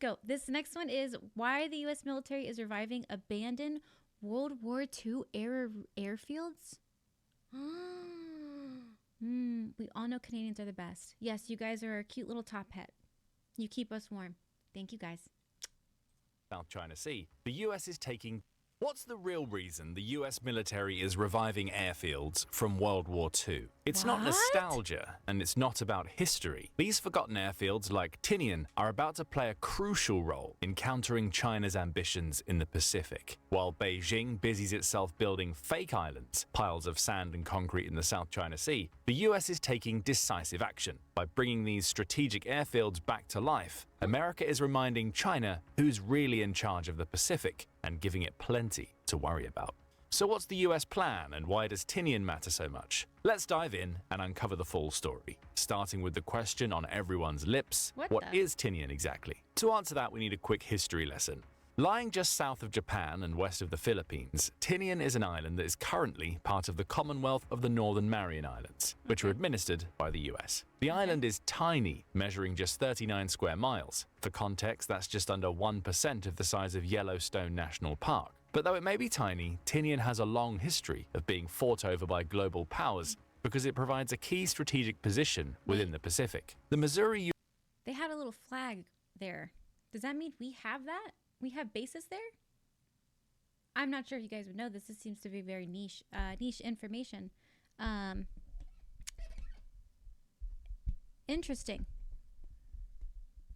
Go. This next one is why the U.S. military is reviving abandoned World War II airfields. We all know Canadians are the best. Yes, you guys are a cute little top hat. You keep us warm. Thank you, guys. South China Sea, the US is taking... What's the real reason the US military is reviving airfields from World War II? It's not nostalgia, and it's not about history. These forgotten airfields, like Tinian, are about to play a crucial role in countering China's ambitions in the Pacific. While Beijing busies itself building fake islands, piles of sand and concrete in the South China Sea, the US is taking decisive action. By bringing these strategic airfields back to life, America is reminding China who's really in charge of the Pacific and giving it plenty to worry about. So what's the US plan, and why does Tinian matter so much? Let's dive in and uncover the full story, starting with the question on everyone's lips, what is Tinian exactly? To answer that, we need a quick history lesson. Lying just south of Japan and west of the Philippines, Tinian is an island that is currently part of the Commonwealth of the Northern Mariana Islands, which are administered by the US. The island is tiny, measuring just 39 square miles. For context, that's just under 1% of the size of Yellowstone National Park. But though it may be tiny, Tinian has a long history of being fought over by global powers because it provides a key strategic position within the Pacific. The Missouri... They had a little flag there. Does that mean we have that? We have bases there? I'm not sure if you guys would know this. This seems to be very niche information. Interesting.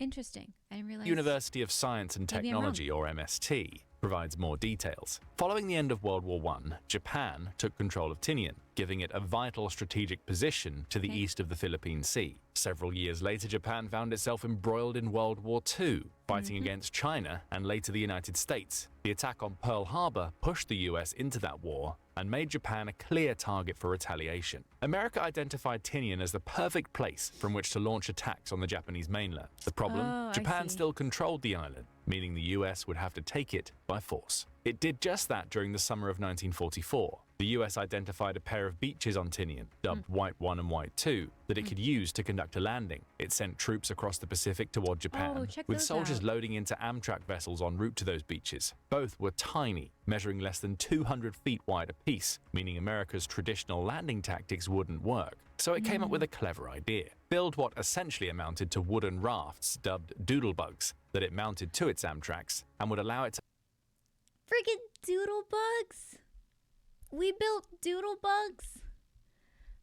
I didn't realize. University of Science and Technology, or MST, provides more details. Following the end of World War I, Japan took control of Tinian, giving it a vital strategic position to the east of the Philippine Sea. Several years later, Japan found itself embroiled in World War II, fighting against China and later the United States. The attack on Pearl Harbor pushed the US into that war and made Japan a clear target for retaliation. America identified Tinian as the perfect place from which to launch attacks on the Japanese mainland. The problem? Japan still controlled the island, meaning the US would have to take it by force. It did just that during the summer of 1944. The US identified a pair of beaches on Tinian, dubbed WWII and WWII, that it could use to conduct a landing. It sent troops across the Pacific toward Japan, with soldiers loading into Amtrak vessels en route to those beaches. Both were tiny, measuring less than 200 feet wide apiece, meaning America's traditional landing tactics wouldn't work. So it came up with a clever idea. Build what essentially amounted to wooden rafts, dubbed doodlebugs, that it mounted to its Amtraks and would allow it to... Freaking doodlebugs! We built doodlebugs?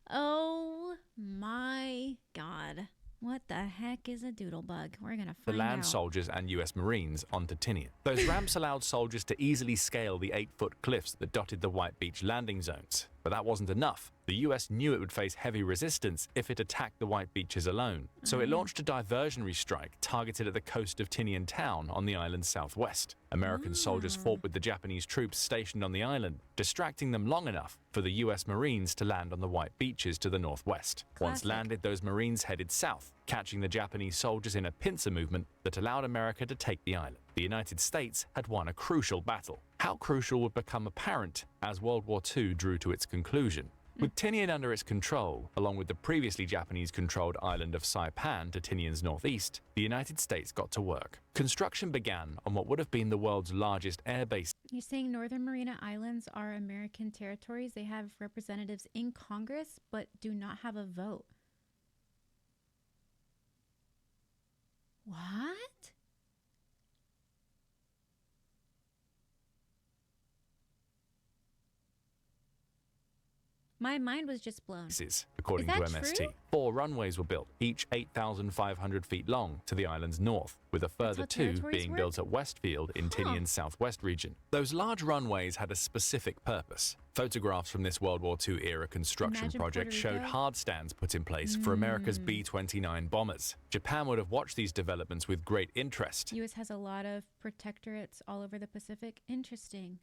Oh my god. What the heck is a doodlebug? We're gonna find out. The land soldiers and US Marines onto Tinian. Those ramps allowed soldiers to easily scale the 8-foot cliffs that dotted the White Beach landing zones. But that wasn't enough. The US knew it would face heavy resistance if it attacked the White Beaches alone. So it launched a diversionary strike targeted at the coast of Tinian Town on the island's southwest. American soldiers fought with the Japanese troops stationed on the island, distracting them long enough for the US Marines to land on the White Beaches to the northwest. Once landed, those Marines headed south, catching the Japanese soldiers in a pincer movement that allowed America to take the island. The United States had won a crucial battle. How crucial would become apparent as World War II drew to its conclusion. With Tinian under its control, along with the previously Japanese-controlled island of Saipan to Tinian's northeast, the United States got to work. Construction began on what would have been the world's largest airbase. You're saying Northern Mariana Islands are American territories? They have representatives in Congress, but do not have a vote. What? My mind was just blown. According to MST. True? 4 runways were built, each 8,500 feet long, to the island's north, with a further 2 being built at Westfield in Tinian's southwest region. Those large runways had a specific purpose. Photographs from this World War II era construction project showed hard stands put in place for America's B-29 bombers. Japan would have watched these developments with great interest. U.S. has a lot of protectorates all over the Pacific. Interesting.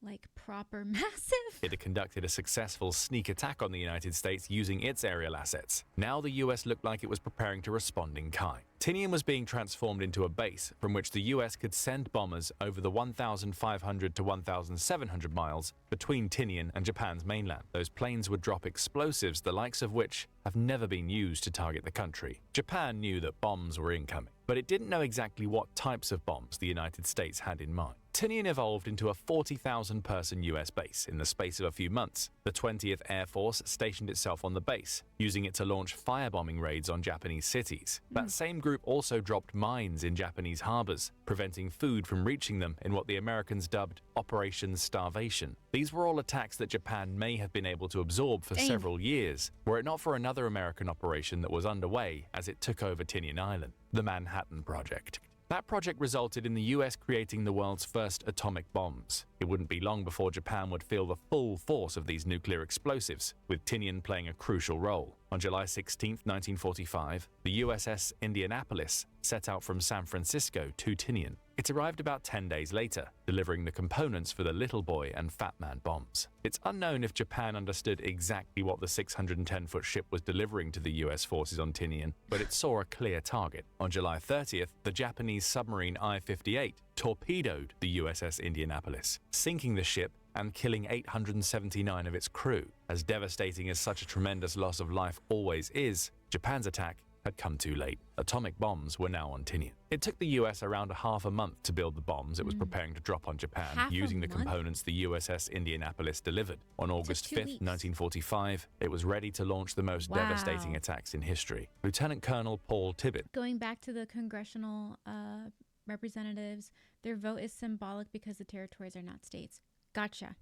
Like proper massive? It had conducted a successful sneak attack on the United States using its aerial assets. Now the US looked like it was preparing to respond in kind. Tinian was being transformed into a base from which the US could send bombers over the 1,500 to 1,700 miles between Tinian and Japan's mainland. Those planes would drop explosives the likes of which have never been used to target the country. Japan knew that bombs were incoming, but it didn't know exactly what types of bombs the United States had in mind. Tinian evolved into a 40,000-person US base in the space of a few months. The 20th Air Force stationed itself on the base, using it to launch firebombing raids on Japanese cities. That same group also dropped mines in Japanese harbors, preventing food from reaching them in what the Americans dubbed Operation Starvation. These were all attacks that Japan may have been able to absorb for several years, were it not for another American operation that was underway as it took over Tinian Island, the Manhattan Project. That project resulted in the US creating the world's first atomic bombs. It wouldn't be long before Japan would feel the full force of these nuclear explosives, with Tinian playing a crucial role. On July 16, 1945, the USS Indianapolis set out from San Francisco to Tinian. It arrived about 10 days later, delivering the components for the Little Boy and Fat Man bombs. It's unknown if Japan understood exactly what the 610-foot ship was delivering to the US forces on Tinian, but it saw a clear target. On July 30th, the Japanese submarine I-58 torpedoed the USS Indianapolis, sinking the ship and killing 879 of its crew. As devastating as such a tremendous loss of life always is, Japan's attack had come too late. Atomic bombs were now on Tinian. It took the US around half a month to build the bombs it was preparing to drop on Japan, using the components the USS Indianapolis delivered. On August 5th, 1945, it was ready to launch the most devastating attacks in history. Lieutenant Colonel Paul Tibbett. Going back to the congressional representatives, their vote is symbolic because the territories are not states. Gotcha.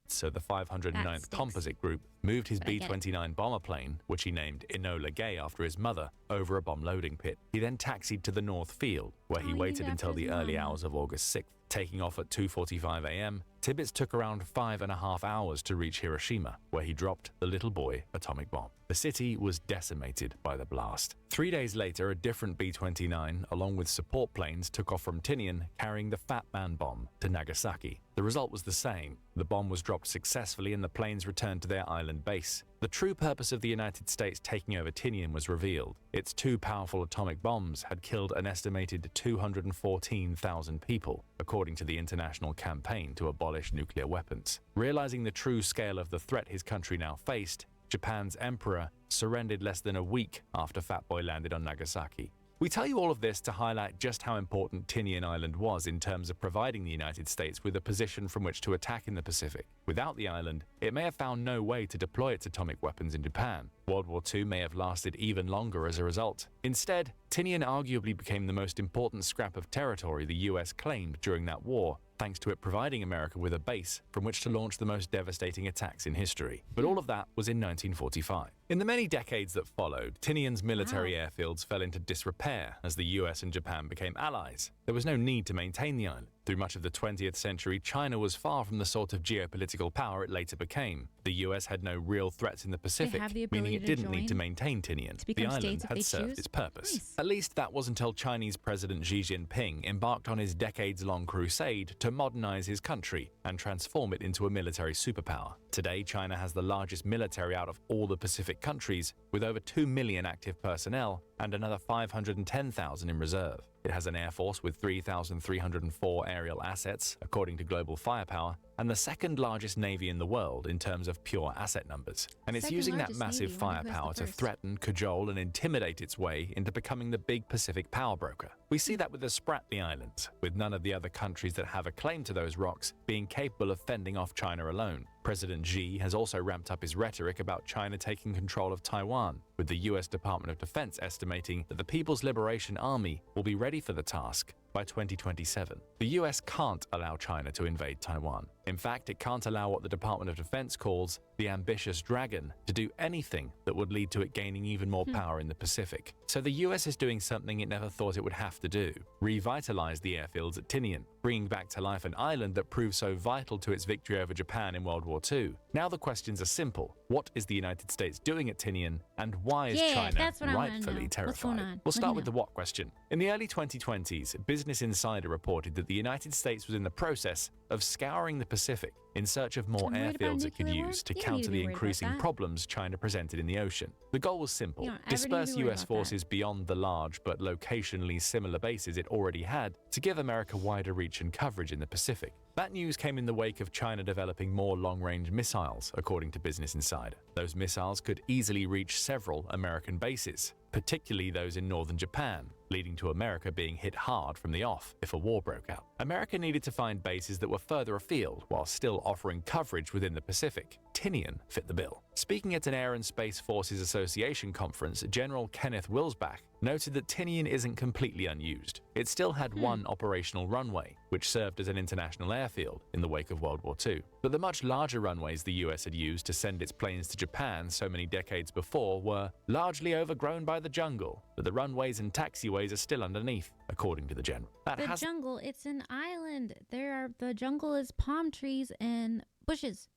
So the 509th Composite Group moved his B-29 bomber plane, which he named Enola Gay after his mother, over a bomb loading pit. He then taxied to the North Field, where he waited until the early hours of August 6th. Taking off at 2:45 a.m., Tibbets took around 5.5 hours to reach Hiroshima, where he dropped the Little Boy atomic bomb. The city was decimated by the blast. 3 days later, a different B-29, along with support planes, took off from Tinian, carrying the Fat Man bomb to Nagasaki. The result was the same. The bomb was dropped successfully and the planes returned to their island base. The true purpose of the United States taking over Tinian was revealed. Its two powerful atomic bombs had killed an estimated 214,000 people, according to the international campaign to abolish nuclear weapons. Realizing the true scale of the threat his country now faced, Japan's emperor surrendered less than a week after Fat Boy landed on Nagasaki. We tell you all of this to highlight just how important Tinian Island was in terms of providing the United States with a position from which to attack in the Pacific. Without the island, it may have found no way to deploy its atomic weapons in Japan. World War II may have lasted even longer as a result. Instead, Tinian arguably became the most important scrap of territory the US claimed during that war, thanks to it providing America with a base from which to launch the most devastating attacks in history. But all of that was in 1945. In the many decades that followed, Tinian's military airfields fell into disrepair as the US and Japan became allies. There was no need to maintain the island. Through much of the 20th century, China was far from the sort of geopolitical power it later became. The US had no real threats in the Pacific, meaning it didn't need to maintain Tinian. The island had served its purpose. Nice. At least that was until Chinese President Xi Jinping embarked on his decades-long crusade to modernize his country and transform it into a military superpower. Today, China has the largest military out of all the Pacific countries, with over 2 million active personnel and another 510,000 in reserve. It has an air force with 3,304 aerial assets, according to Global Firepower, and the second largest navy in the world in terms of pure asset numbers. And it's using that massive firepower to threaten, cajole, and intimidate its way into becoming the big Pacific power broker. We see that with the Spratly Islands, with none of the other countries that have a claim to those rocks being capable of fending off China alone. President Xi has also ramped up his rhetoric about China taking control of Taiwan, with the US Department of Defense estimating that the People's Liberation Army will be ready for the task by 2027. The US can't allow China to invade Taiwan. In fact, it can't allow what the Department of Defense calls the ambitious dragon to do anything that would lead to it gaining even more power in the Pacific. So the US is doing something it never thought it would have to do: revitalize the airfields at Tinian, bringing back to life an island that proved so vital to its victory over Japan in World War II. Now the questions are simple. What is the United States doing at Tinian, and why is China rightfully terrified? We'll start with the what question. In the early 2020s, Business Insider reported that the United States was in the process of scouring the Pacific in search of more I'm worried about airfields it could nuclear war. use to You don't need counter to be the worried about increasing that. problems China presented in the ocean. The goal was simple: You don't ever need to be disperse worried US about forces beyond the large but locationally similar bases it already had to give America wider reach and coverage in the Pacific. That news came in the wake of China developing more long-range missiles, according to Business Insider. Those missiles could easily reach several American bases, particularly those in northern Japan, leading to America being hit hard from the off if a war broke out. America needed to find bases that were further afield while still offering coverage within the Pacific. Tinian fit the bill. Speaking at an Air and Space Forces Association conference, General Kenneth Wilsbach noted that Tinian isn't completely unused. It still had one operational runway, which served as an international airfield in the wake of World War II. But the much larger runways the US had used to send its planes to Japan so many decades before were largely overgrown by the jungle, but the runways and taxiways are still underneath, according to the general. The jungle, it's an island. The jungle is palm trees and bushes.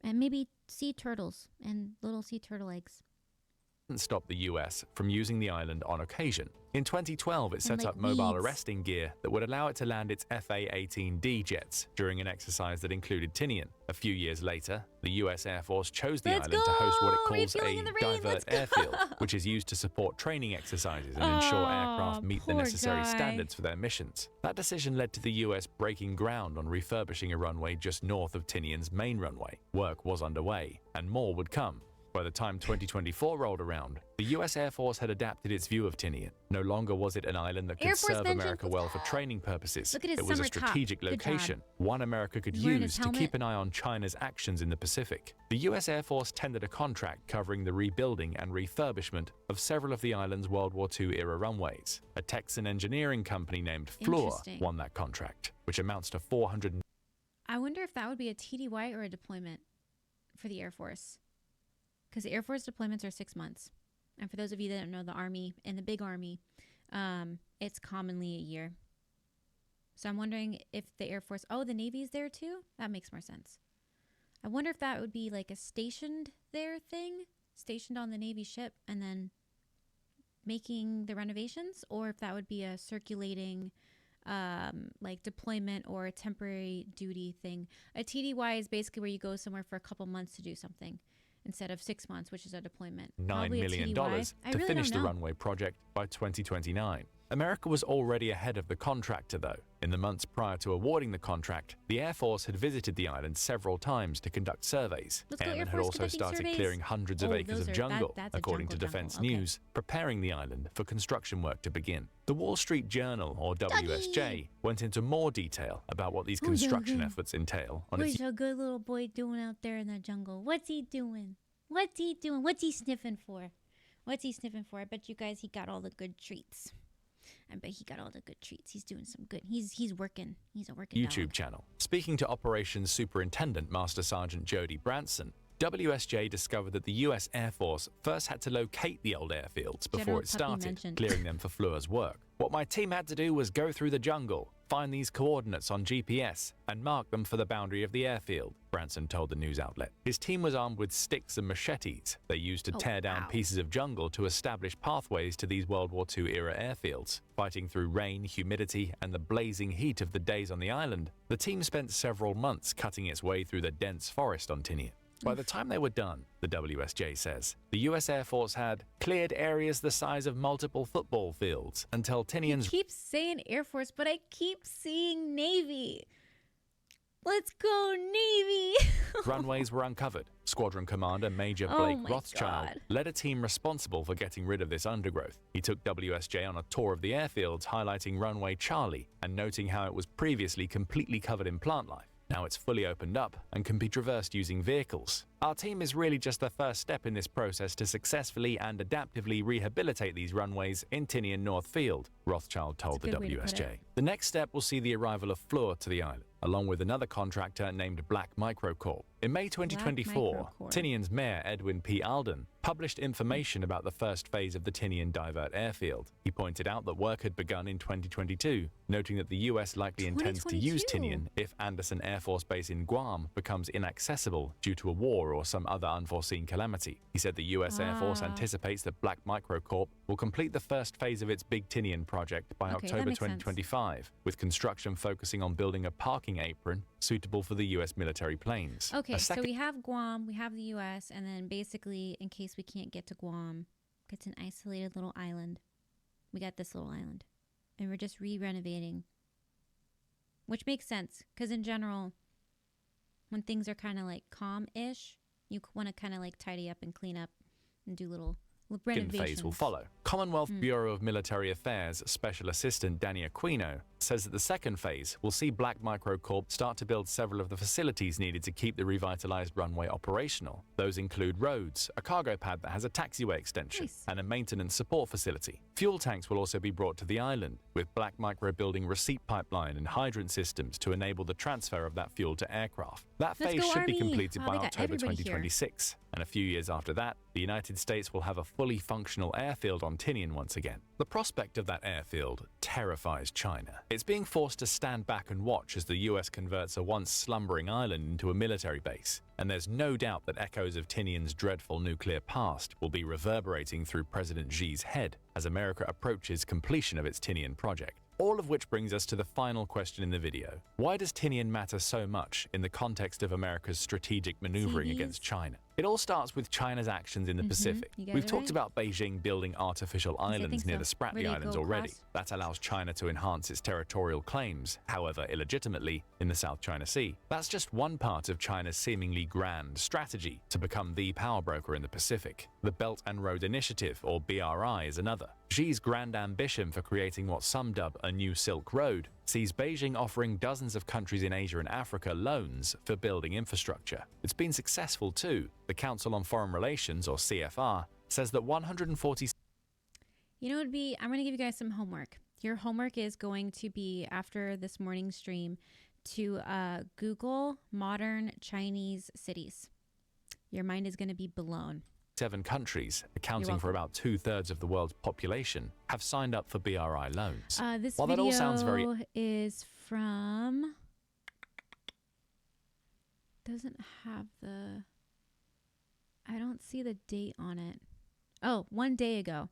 And maybe sea turtles and little sea turtle eggs. Stop the US from using the island on occasion. In 2012, it set like up mobile weeds. arresting gear that would allow it to land its FA-18D jets during an exercise that included Tinian. A few years later, the US Air Force chose the Let's island to host what it go! calls Refueling a in the rain, divert let's go! airfield, which is used to support training exercises and ensure aircraft meet the poor necessary guy. standards for their missions. That decision led to the US breaking ground on refurbishing a runway just north of Tinian's main runway. Work was underway, and more would come. By the time 2024 rolled around, the US Air Force had adapted its view of Tinian. No longer was it an island that Air could Force serve mentioned- America well for training purposes. Look at his It was a summer top. strategic Good job. location, one America could He's wearing use his to keep helmet. an eye on China's actions in the Pacific. The US Air Force tendered a contract covering the rebuilding and refurbishment of several of the island's World War II era runways. A Texan engineering company named Fluor Interesting. won that contract, which amounts to 400. I wonder if that would be a TDY or a deployment for the Air Force. Because the Air Force deployments are 6 months. And for those of you that don't know, the Army and the big Army, it's commonly a year. So I'm wondering if the Air Force... Oh, the Navy's there too? That makes more sense. I wonder if that would be like a stationed there thing, stationed on the Navy ship and then making the renovations, or if that would be a circulating like deployment or a temporary duty thing. A TDY is basically where you go somewhere for a couple months to do something instead of 6 months, which is a deployment. $9 Probably a million TDY. I to really finish don't the know. runway project by 2029. America was already ahead of the contractor, though. In the months prior to awarding the contract, the Air Force had visited the island several times to conduct surveys. Let's go, Air Airmen had Force, also conducting started surveys. clearing hundreds of Oh, acres those of are- jungle, that's a according to jungle, Defense jungle. Okay. News, preparing the island for construction work to begin. The Wall Street Journal, or WSJ, went into more detail about what these Oh, construction Jojo. efforts entail on its What's a good little boy doing out there in the jungle? What's he doing? What's he doing? What's he sniffing for? What's he sniffing for? I bet you guys he got all the good treats. I bet he got all the good treats. He's doing some good. He's working. He's a working YouTube dog. channel. Speaking to Operations Superintendent Master Sergeant Jody Branson, WSJ discovered that the US Air Force first had to locate the old airfields before General it Puppy started, mentioned. clearing them for Fluor's work. What my team had to do was go through the jungle, find these coordinates on GPS, and mark them for the boundary of the airfield, Branson told the news outlet. His team was armed with sticks and machetes they used to Oh, tear down wow. pieces of jungle to establish pathways to these World War II era airfields. Fighting through rain, humidity, and the blazing heat of the days on the island, the team spent several months cutting its way through the dense forest on Tinian. By the time they were done, the WSJ says, the US Air Force had cleared areas the size of multiple football fields until He Tinian's keeps saying Air Force, but I keep seeing Navy. Let's go, Navy. runways were uncovered. Squadron Commander Major Oh Blake my Rothschild God. led a team responsible for getting rid of this undergrowth. He took WSJ on a tour of the airfields, highlighting runway Charlie and noting how it was previously completely covered in plant life. Now it's fully opened up and can be traversed using vehicles. Our team is really just the first step in this process to successfully and adaptively rehabilitate these runways in Tinian North Field, Rothschild told That's a the good way to put WSJ. it. The next step will see the arrival of Fluor to the island, along with another contractor named Black Microcorp. In May 2024, Microcorp. Tinian's mayor, Edwin P. Alden, published information about the first phase of the Tinian Divert Airfield. He pointed out that work had begun in 2022, noting that the US likely intends to use 2022? Tinian if Anderson Air Force Base in Guam becomes inaccessible due to a war war or some other unforeseen calamity. He said the US Air Force anticipates that Black Microcorp will complete the first phase of its Big Tinian project by October 2025, with construction focusing on building a parking apron suitable for the US military planes. Okay, so we have Guam, we have the US, and then basically, in case we can't get to Guam, it's an isolated little island. We got this little island, and we're just re-renovating, which makes sense, because in general, when things are kind of like calm-ish, you want to kind of like tidy up and clean up and do little renovations. Phase will follow. Commonwealth Bureau of Military Affairs Special Assistant Danny Aquino says that the second phase will see Black Microcorp start to build several of the facilities needed to keep the revitalized runway operational. Those include roads, a cargo pad that has a taxiway extension, and a maintenance support facility. Fuel tanks will also be brought to the island, with Black Micro building receipt pipeline and hydrant systems to enable the transfer of that fuel to aircraft. That phase should be completed by October 2026. And a few years after that, the United States will have a fully functional airfield on Tinian once again. The prospect of that airfield terrifies China. It's being forced to stand back and watch as the US converts a once slumbering island into a military base. And there's no doubt that echoes of Tinian's dreadful nuclear past will be reverberating through President Xi's head as America approaches completion of its Tinian project. All of which brings us to the final question in the video. Why does Tinian matter so much in the context of America's strategic maneuvering against China? It all starts with China's actions in the Pacific. We've talked about Beijing building artificial islands near the Spratly Islands already. That allows China to enhance its territorial claims, however illegitimately, in the South China Sea. That's just one part of China's seemingly grand strategy to become the power broker in the Pacific. The Belt and Road Initiative, or BRI, is another. Xi's grand ambition for creating what some dub a new Silk Road sees Beijing offering dozens of countries in Asia and Africa loans for building infrastructure. It's been successful too. The Council on Foreign Relations, or CFR, says that 140... You know what would be... I'm going to give you guys some homework. Your homework is going to be, after this morning stream, to Google modern Chinese cities. Your mind is going to be blown. 7 countries, accounting for about 2/3 of the world's population, have signed up for BRI loans. This While video that all sounds very... is from... Doesn't have the... I don't see the date on it. Oh, 1 day ago.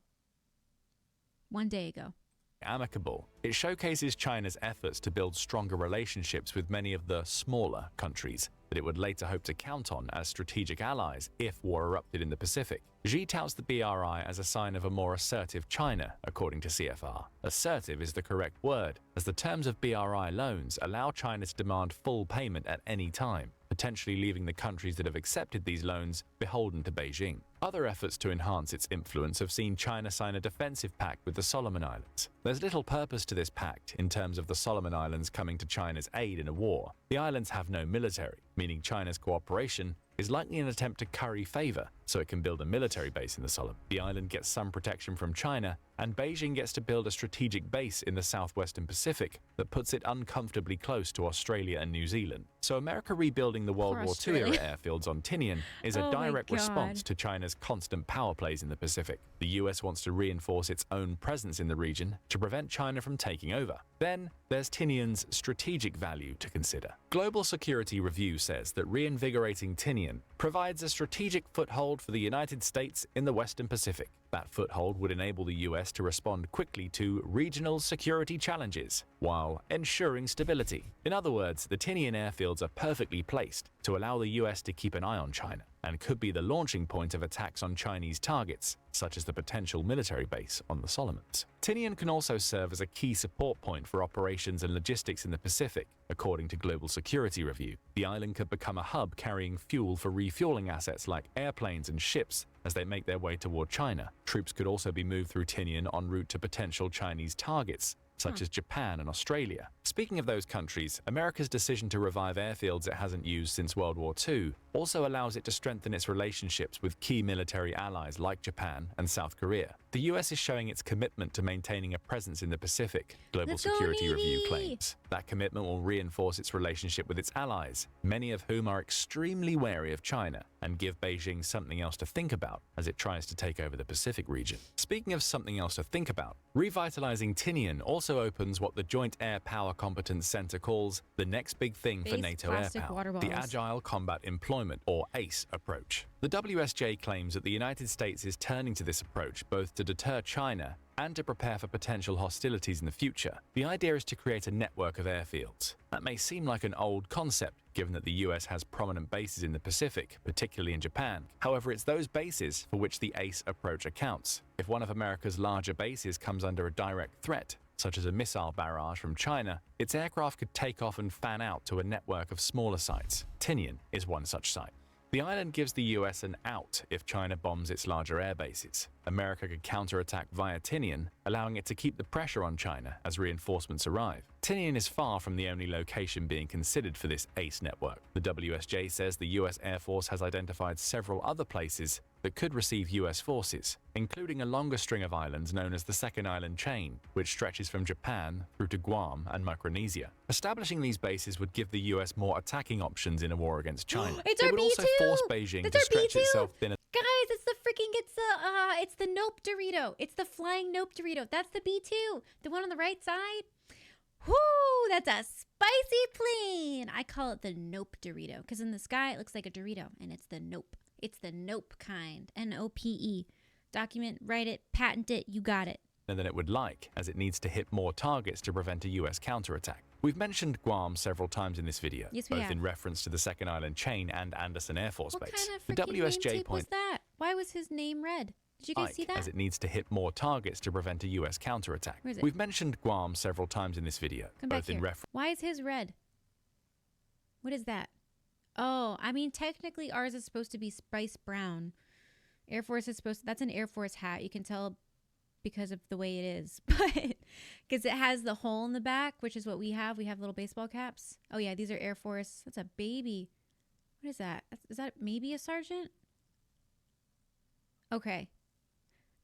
1 day ago. Amicable. It showcases China's efforts to build stronger relationships with many of the smaller countries that it would later hope to count on as strategic allies if war erupted in the Pacific. Xi touts the BRI as a sign of a more assertive China, according to CFR. Assertive is the correct word, as the terms of BRI loans allow China to demand full payment at any time, potentially leaving the countries that have accepted these loans beholden to Beijing. Other efforts to enhance its influence have seen China sign a defensive pact with the Solomon Islands. There's little purpose to this pact in terms of the Solomon Islands coming to China's aid in a war. The islands have no military, meaning China's cooperation is likely an attempt to curry favor so it can build a military base in the Solomon. The island gets some protection from China, and Beijing gets to build a strategic base in the southwestern Pacific that puts it uncomfortably close to Australia and New Zealand. So America rebuilding the World War II era airfields on Tinian is a direct response to China's constant power plays in the Pacific. The US wants to reinforce its own presence in the region to prevent China from taking over. Then there's Tinian's strategic value to consider. Global Security Review says that reinvigorating Tinian provides a strategic foothold for the United States in the Western Pacific. That foothold would enable the US to respond quickly to regional security challenges while ensuring stability. In other words, the Tinian airfields are perfectly placed to allow the US to keep an eye on China and could be the launching point of attacks on Chinese targets, such as the potential military base on the Solomons. Tinian can also serve as a key support point for operations and logistics in the Pacific, according to Global Security Review. The island could become a hub carrying fuel for refueling assets like airplanes and ships as they make their way toward China. Troops could also be moved through Tinian en route to potential Chinese targets, such as Japan and Australia. Speaking of those countries, America's decision to revive airfields it hasn't used since World War II also allows it to strengthen its relationships with key military allies like Japan and South Korea. The US is showing its commitment to maintaining a presence in the Pacific, Global Let's go, Security Review Navy! claims. That commitment will reinforce its relationship with its allies, many of whom are extremely wary of China, and give Beijing something else to think about as it tries to take over the Pacific region. Speaking of something else to think about, revitalizing Tinian also opens what the Joint Air Power Competence Center calls the next big thing for Base NATO air plastic power, water the bottles. Agile Combat Employment, or ACE, approach. The WSJ claims that the United States is turning to this approach both to deter China and to prepare for potential hostilities in the future. The idea is to create a network of airfields. That may seem like an old concept, given that the US has prominent bases in the Pacific, particularly in Japan. However, it's those bases for which the ACE approach accounts. If one of America's larger bases comes under a direct threat, such as a missile barrage from China, its aircraft could take off and fan out to a network of smaller sites. Tinian is one such site. The island gives the US an out if China bombs its larger air bases. America could counterattack via Tinian, allowing it to keep the pressure on China as reinforcements arrive. Tinian is far from the only location being considered for this ACE network. The WSJ says the US Air Force has identified several other places that could receive US forces, including a longer string of islands known as the Second Island Chain, which stretches from Japan through to Guam and Micronesia. Establishing these bases would give the US more attacking options in a war against China. It's it our would also B2! force Beijing That's to our stretch B2! itself thin. Guys, it's the Nope Dorito. It's the flying Nope Dorito. That's the B2. The one on the right side. Whoo, that's a spicy plane. I call it the Nope Dorito because in the sky it looks like a Dorito and it's the Nope. It's the Nope kind. N-O-P-E. Document, write it, patent it, you got it. Than it would like, as it needs to hit more targets to prevent a US counterattack. We've mentioned Guam several times in this video, Yes, we both have. in reference to the Second Island Chain and Anderson Air Force What Base. kind of The freaking name WSJ tape was points that? Why was his name red? Did you guys see that? as it needs to hit more targets to prevent a US counterattack. Where is it? We've mentioned Guam several times in this video, Come back both in here. reference Why is his red? What is that? Oh, I mean, technically ours is supposed to be spice brown. Air Force is supposed to, that's an Air Force hat. You can tell because of the way it is. But because it has the hole in the back, which is what we have. We have little baseball caps. Oh yeah, these are Air Force. That's a baby. What is that? Is that maybe a sergeant? Okay.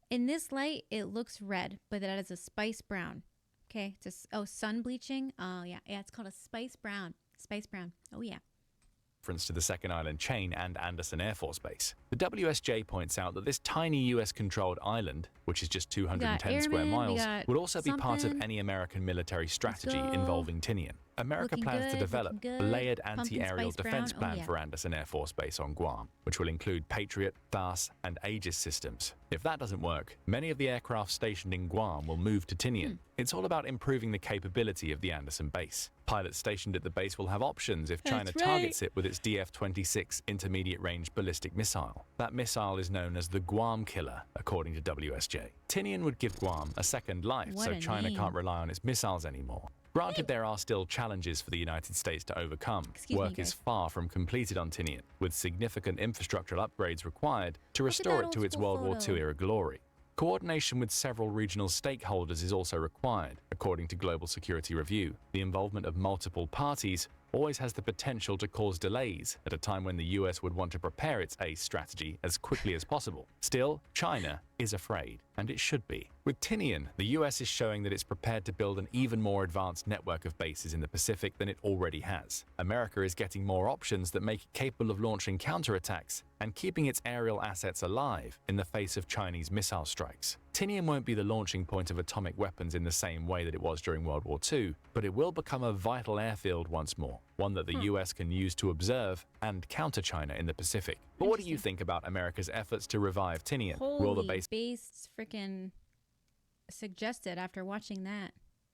In this light, it looks red, but that is a spice brown. Okay. It's a, sun bleaching. Oh yeah. Yeah, it's called a spice brown. Spice brown. Oh yeah. to the Second Island Chain and Anderson Air Force Base. The WSJ points out that this tiny US-controlled island, which is just 210 square airmen, we miles, got would also be part of something. any American military strategy go. involving Tinian. America Looking plans to good, develop looking a good. layered Pumpkin anti-aerial spice defense brown. Oh, plan yeah. for Anderson Air Force Base on Guam, which will include Patriot, THAAD, and Aegis systems. If that doesn't work, many of the aircraft stationed in Guam will move to Tinian. It's all about improving the capability of the Anderson base. Pilots stationed at the base will have options if China That's right. targets it with its DF-26 intermediate-range ballistic missile. That missile is known as the Guam Killer, according to WSJ. Tinian would give Guam a second life, What so a China name. can't rely on its missiles anymore. Granted, there are still challenges for the United States to overcome. Excuse me, Work is guys. far from completed on Tinian, with significant infrastructural upgrades required to Look at restore that it to old its school World War photo. II era glory. Coordination with several regional stakeholders is also required, according to Global Security Review. The involvement of multiple parties always has the potential to cause delays at a time when the US would want to prepare its ACE strategy as quickly as possible. Still, China is afraid, and it should be. With Tinian, the US is showing that it's prepared to build an even more advanced network of bases in the Pacific than it already has. America is getting more options that make it capable of launching counterattacks and keeping its aerial assets alive in the face of Chinese missile strikes. Tinian won't be the launching point of atomic weapons in the same way that it was during World War II, but it will become a vital airfield once more, one that the US can use to observe and counter China in the Pacific. But what do you think about America's efforts to revive Tinian? Will the Holy base base freaking suggested after watching that.